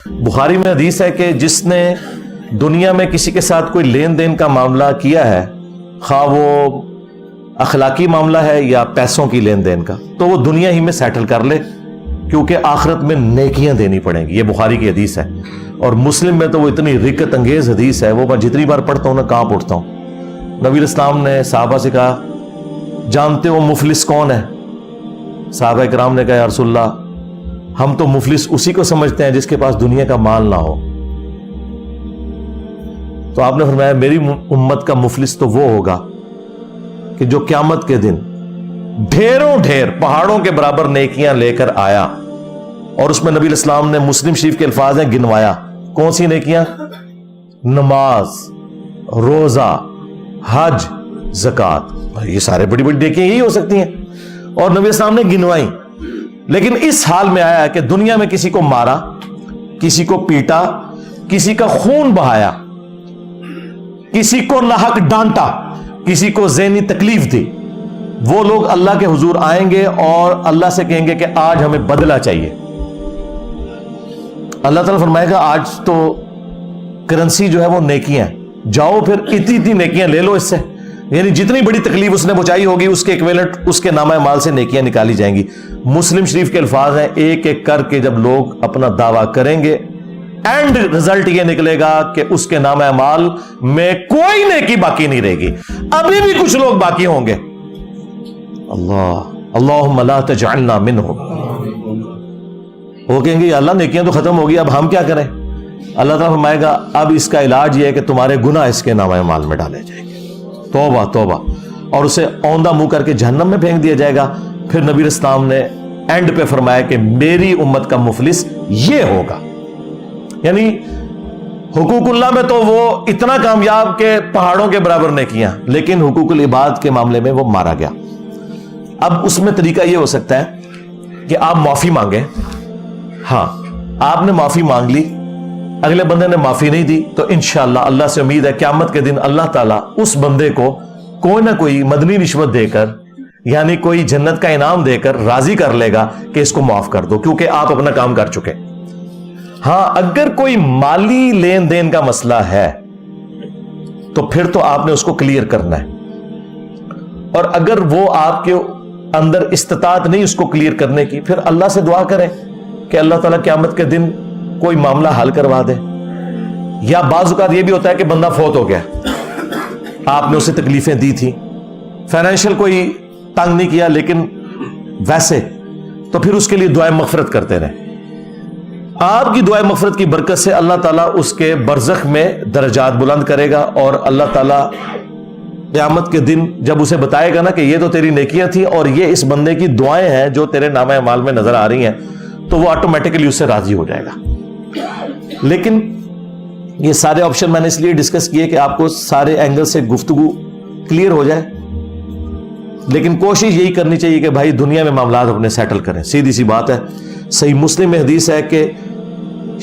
بخاری میں حدیث ہے کہ جس نے دنیا میں کسی کے ساتھ کوئی لین دین کا معاملہ کیا ہے، خواہ وہ اخلاقی معاملہ ہے یا پیسوں کی لین دین کا، تو وہ دنیا ہی میں سیٹل کر لے، کیونکہ آخرت میں نیکیاں دینی پڑیں گی۔ یہ بخاری کی حدیث ہے، اور مسلم میں تو وہ اتنی رکت انگیز حدیث ہے، وہ میں جتنی بار پڑھتا ہوں نا کانپ اٹھتا ہوں۔ نبی الاسلام نے صحابہ سے کہا، جانتے ہو مفلس کون ہے؟ صحابہ کرام نے کہا، یا رسول اللہ، ہم تو مفلس اسی کو سمجھتے ہیں جس کے پاس دنیا کا مال نہ ہو۔ تو آپ نے فرمایا، میری امت کا مفلس تو وہ ہوگا کہ جو قیامت کے دن ڈھیروں ڈھیر پہاڑوں کے برابر نیکیاں لے کر آیا، اور اس میں نبی الاسلام نے مسلم شریف کے الفاظ ہیں گنوایا، کون سی نیکیاں؟ نماز، روزہ، حج، زکوٰۃ، یہ سارے بڑی بڑی نیکیاں یہی ہو سکتی ہیں، اور نبی الاسلام نے گنوائی۔ لیکن اس حال میں آیا کہ دنیا میں کسی کو مارا، کسی کو پیٹا، کسی کا خون بہایا، کسی کو ناحق ڈانٹا، کسی کو ذہنی تکلیف دی، وہ لوگ اللہ کے حضور آئیں گے اور اللہ سے کہیں گے کہ آج ہمیں بدلہ چاہیے۔ اللہ تعالیٰ فرمائے گا، آج تو کرنسی جو ہے وہ نیکیاں، جاؤ پھر اتنی اتنی نیکیاں لے لو اس سے، یعنی جتنی بڑی تکلیف اس نے پہنچائی ہوگی اس کے ایکویلنٹ اس کے نامہ مال سے نیکیاں نکالی جائیں گی۔ مسلم شریف کے الفاظ ہیں، ایک ایک کر کے جب لوگ اپنا دعویٰ کریں گے، اینڈ رزلٹ یہ نکلے گا کہ اس کے نامہ مال میں کوئی نیکی باقی نہیں رہے گی، ابھی بھی کچھ لوگ باقی ہوں گے۔ اللہم لا تجعلنا منہم، وہ کہیں گے یا اللہ نیکیاں تو ختم ہو گئی، اب ہم کیا کریں؟ اللہ تعالیٰ فرمائے گا، اب اس کا علاج یہ ہے کہ تمہارے گناہ اس کے نامہ مال میں ڈالے جائیں گے۔ توبہ توبہ، اور اسے اوندہ منہ کر کے جہنم میں پھینک دیا جائے گا۔ پھر نبی اسلام نے اینڈ پہ فرمایا کہ میری امت کا مفلس یہ ہوگا، یعنی حقوق اللہ میں تو وہ اتنا کامیاب کہ پہاڑوں کے برابر نیکیاں، لیکن حقوق العباد کے معاملے میں وہ مارا گیا۔ اب اس میں طریقہ یہ ہو سکتا ہے کہ آپ معافی مانگیں، ہاں آپ نے معافی مانگ لی، اگلے بندے نے معافی نہیں دی، تو انشاءاللہ اللہ سے امید ہے قیامت کے دن اللہ تعالیٰ اس بندے کو کوئی نہ کوئی مدنی رشوت دے کر، یعنی کوئی جنت کا انعام دے کر راضی کر لے گا کہ اس کو معاف کر دو، کیونکہ آپ اپنا کام کر چکے۔ ہاں اگر کوئی مالی لین دین کا مسئلہ ہے تو پھر تو آپ نے اس کو کلیئر کرنا ہے، اور اگر وہ آپ کے اندر استطاعت نہیں اس کو کلیئر کرنے کی، پھر اللہ سے دعا کریں کہ اللہ تعالیٰ قیامت کے دن کوئی معاملہ حل کروا دے۔ یا بعض اوقات یہ بھی ہوتا ہے کہ بندہ فوت ہو گیا، آپ نے اسے تکلیفیں دی تھی، فائنینشیل کوئی تنگ نہیں کیا، لیکن ویسے تو پھر اس کے لیے دعائیں مغفرت کرتے رہیں۔ آپ کی دعائیں مغفرت کی برکت سے اللہ تعالیٰ اس کے برزخ میں درجات بلند کرے گا، اور اللہ تعالیٰ قیامت کے دن جب اسے بتائے گا نا کہ یہ تو تیری نیکیاں تھیں اور یہ اس بندے کی دعائیں ہیں جو تیرے نامہ اعمال میں نظر آ رہی ہیں، تو وہ آٹومیٹکلی اس سے راضی ہو جائے گا۔ لیکن یہ سارے آپشن میں نے اس لیے ڈسکس کیے کہ آپ کو سارے اینگل سے گفتگو کلیئر ہو جائے، لیکن کوشش یہی کرنی چاہیے کہ بھائی دنیا میں معاملات اپنے سیٹل کریں، سیدھی سی بات ہے۔ صحیح مسلم میں حدیث ہے کہ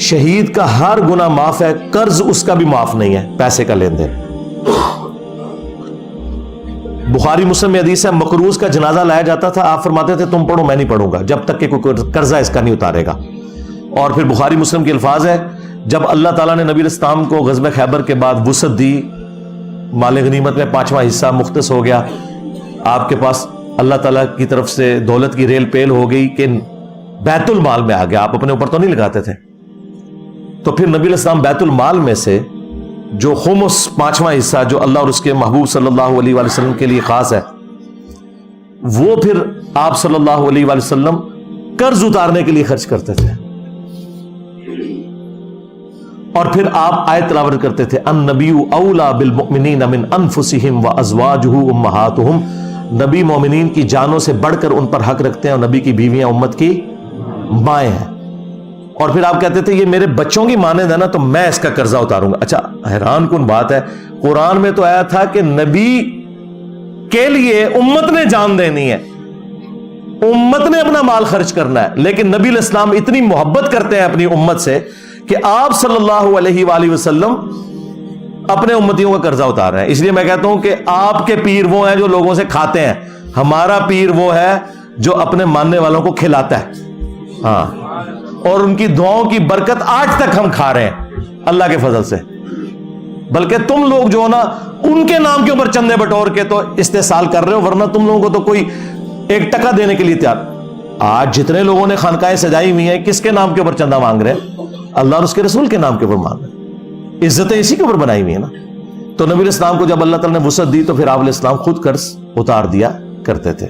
شہید کا ہر گناہ معاف ہے، قرض اس کا بھی معاف نہیں ہے، پیسے کا لین دین۔ بخاری مسلم میں حدیث ہے، مقروض کا جنازہ لایا جاتا تھا، آپ فرماتے تھے تم پڑھو میں نہیں پڑھوں گا جب تک کہ کوئی قرضہ اس کا نہیں اتارے گا۔ اور پھر بخاری مسلم کے الفاظ ہے، جب اللہ تعالیٰ نے نبی الاسلام کو غزوہ خیبر کے بعد وسعت دی، مال غنیمت میں 5واں حصہ مختص ہو گیا، آپ کے پاس اللہ تعالیٰ کی طرف سے دولت کی ریل پیل ہو گئی کہ بیت المال میں آ گیا، آپ اپنے اوپر تو نہیں لگاتے تھے، تو پھر نبی الاسلام بیت المال میں سے جو خمس 5واں حصہ جو اللہ اور اس کے محبوب صلی اللہ علیہ وآلہ وسلم کے لیے خاص ہے، وہ پھر آپ صلی اللہ علیہ وآلہ وسلم قرض اتارنے کے لیے خرچ کرتے تھے، اور پھر آپ آیت تلاوت کرتے تھے، النبی اولی بالمؤمنین من انفسہم وازواجہ امہاتہم، نبی مومنین کی جانوں سے بڑھ کر ان پر حق رکھتے ہیں، اور نبی کی بیویاں امت کی مائیں ہیں۔ اور پھر آپ کہتے تھے یہ میرے بچوں کی مانند ہے نا تو میں اس کا قرضہ اتاروں گا۔ اچھا حیران کن بات ہے، قرآن میں تو آیا تھا کہ نبی کے لیے امت نے جان دینی ہے، امت نے اپنا مال خرچ کرنا ہے، لیکن نبی علیہ السلام اتنی محبت کرتے ہیں اپنی امت سے کہ آپ صلی اللہ علیہ وآلہ وسلم اپنے امتیوں کا قرضہ اتار رہے ہیں۔ اس لیے میں کہتا ہوں کہ آپ کے پیر وہ ہیں جو لوگوں سے کھاتے ہیں، ہمارا پیر وہ ہے جو اپنے ماننے والوں کو کھلاتا ہے۔ ہاں، اور ان کی دعاؤں کی برکت آج تک ہم کھا رہے ہیں اللہ کے فضل سے. بلکہ تم لوگ جو نا ان کے نام کے اوپر چندے بٹور کے تو استحصال کر رہے ہو, ورنہ تم لوگوں کو تو کوئی 1 ٹکا دینے کے لیے تیار. آج جتنے لوگوں نے خانقاہیں سجائی ہوئی ہیں کس کے نام کے اوپر چندہ مانگ رہے ہیں؟ اللہ اور اس کے رسول کے نام کے اوپر مانگ رہے ہیں. عزتیں اسی کے اوپر بنائی ہوئی ہیں نا. تو نبی علیہ السلام کو جب اللہ تعالیٰ نے وسعت دی تو پھر آپ علیہ السلام خود قرض اتار دیا کرتے تھے.